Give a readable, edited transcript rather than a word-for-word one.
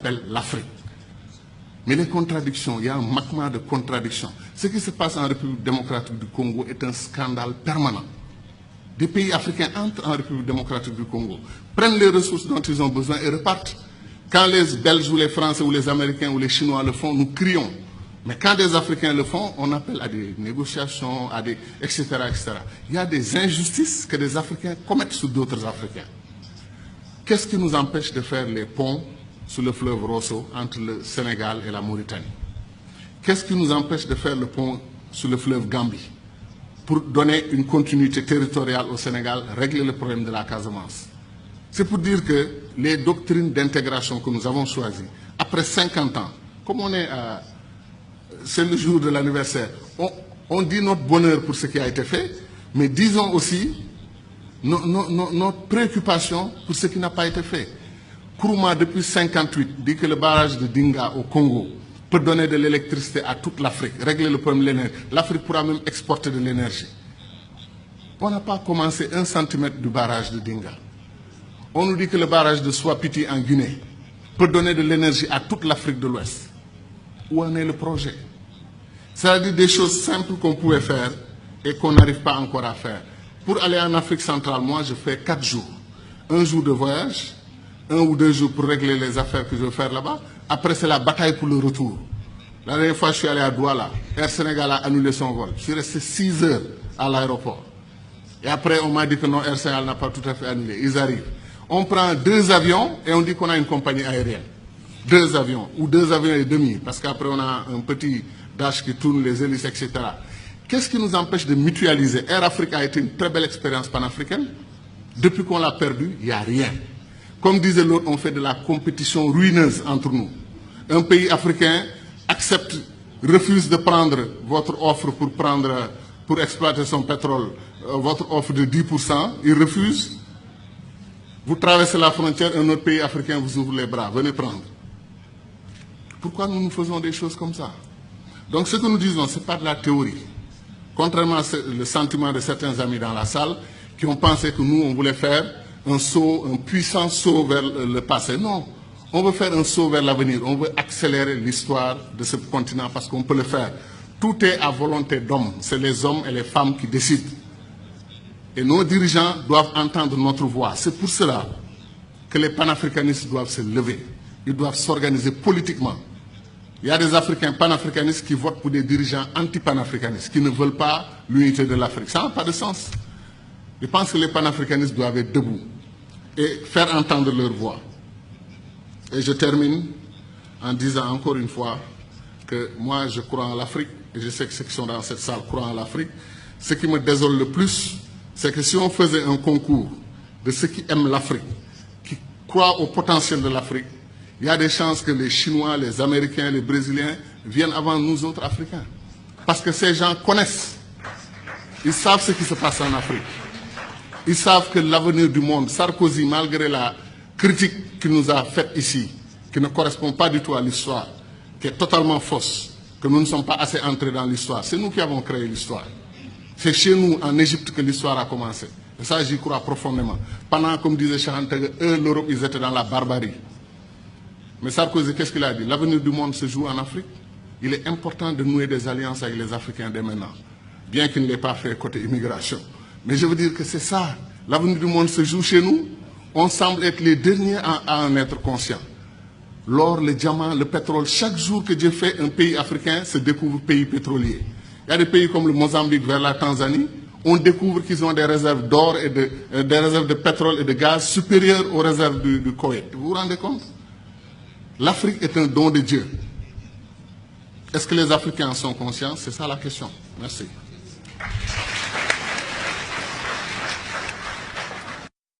appelle l'Afrique. Mais les contradictions, il y a un magma de contradictions. Ce qui se passe en République démocratique du Congo est un scandale permanent. Des pays africains entrent en République démocratique du Congo, prennent les ressources dont ils ont besoin et repartent. Quand les Belges ou les Français ou les Américains ou les Chinois le font, nous crions. Mais quand des Africains le font, on appelle à des négociations, à des, etc., etc. Il y a des injustices que des Africains commettent sur d'autres Africains. Qu'est-ce qui nous empêche de faire les ponts sur le fleuve Rosso entre le Sénégal et la Mauritanie? Qu'est-ce qui nous empêche de faire le pont sur le fleuve Gambie pour donner une continuité territoriale au Sénégal, régler le problème de la Casamance? C'est pour dire que les doctrines d'intégration que nous avons choisies, après 50 ans, comme on est à... C'est le jour de l'anniversaire, on dit notre bonheur pour ce qui a été fait, mais disons aussi notre préoccupation pour ce qui n'a pas été fait. Kourouma, depuis 1958, dit que le barrage de Dinga au Congo peut donner de l'électricité à toute l'Afrique, régler le problème de l'énergie. L'Afrique pourra même exporter de l'énergie. On n'a pas commencé 1 centimètre du barrage de Dinga. On nous dit que le barrage de Swapiti en Guinée peut donner de l'énergie à toute l'Afrique de l'Ouest. Où en est le projet? C'est-à-dire des choses simples qu'on pouvait faire et qu'on n'arrive pas encore à faire. Pour aller en Afrique centrale, moi, je fais 4 jours. 1 jour de voyage, 1 ou 2 jours pour régler les affaires que je veux faire là-bas. Après, c'est la bataille pour le retour. La dernière fois, je suis allé à Douala. Air Sénégal a annulé son vol. Je suis resté 6 heures à l'aéroport. Et après, on m'a dit que non, Air Sénégal n'a pas tout à fait annulé. Ils arrivent. On prend 2 avions et on dit qu'on a une compagnie aérienne. 2 avions, ou 2 avions et demi, parce qu'après, on a un petit dash qui tourne les hélices, etc. Qu'est-ce qui nous empêche de mutualiser? Air Afrique a été une très belle expérience panafricaine. Depuis qu'on l'a perdu, il n'y a rien. Comme disait l'autre, on fait de la compétition ruineuse entre nous. Un pays africain accepte, refuse de prendre votre offre pour exploiter son pétrole, votre offre de 10%, il refuse. Vous traversez la frontière, un autre pays africain vous ouvre les bras, venez prendre. Pourquoi nous faisons des choses comme ça? Donc ce que nous disons, ce n'est pas de la théorie. Contrairement au sentiment de certains amis dans la salle qui ont pensé que nous, on voulait faire un saut, un puissant saut vers le passé. Non, on veut faire un saut vers l'avenir. On veut accélérer l'histoire de ce continent parce qu'on peut le faire. Tout est à volonté d'hommes. C'est les hommes et les femmes qui décident. Et nos dirigeants doivent entendre notre voix. C'est pour cela que les panafricanistes doivent se lever. Ils doivent s'organiser politiquement. Il y a des Africains panafricanistes qui votent pour des dirigeants anti-panafricanistes, qui ne veulent pas l'unité de l'Afrique. Ça n'a pas de sens. Je pense que les panafricanistes doivent être debout et faire entendre leur voix. Et je termine en disant encore une fois que moi, je crois en l'Afrique, et je sais que ceux qui sont dans cette salle croient en l'Afrique. Ce qui me désole le plus, c'est que si on faisait un concours de ceux qui aiment l'Afrique, qui croient au potentiel de l'Afrique, il y a des chances que les Chinois, les Américains, les Brésiliens viennent avant nous autres Africains. Parce que ces gens connaissent. Ils savent ce qui se passe en Afrique. Ils savent que l'avenir du monde, Sarkozy, malgré la critique qu'il nous a faite ici, qui ne correspond pas du tout à l'histoire, qui est totalement fausse, que nous ne sommes pas assez entrés dans l'histoire. C'est nous qui avons créé l'histoire. C'est chez nous, en Égypte, que l'histoire a commencé. Et ça, j'y crois profondément. Pendant, comme disait Chahantag, eux, l'Europe, ils étaient dans la barbarie. Mais Sarkozy, qu'est-ce qu'il a dit? L'avenir du monde se joue en Afrique. Il est important de nouer des alliances avec les Africains dès maintenant. Bien qu'il ne l'ait pas fait côté immigration. Mais je veux dire que c'est ça. L'avenir du monde se joue chez nous. On semble être les derniers à en être conscients. L'or, le diamant, le pétrole, chaque jour que Dieu fait, un pays africain se découvre pays pétrolier. Il y a des pays comme le Mozambique vers la Tanzanie. On découvre qu'ils ont des réserves d'or et des réserves de pétrole et de gaz supérieures aux réserves du Koweït. Vous vous rendez compte? L'Afrique est un don de Dieu. Est-ce que les Africains en sont conscients? C'est ça la question. Merci.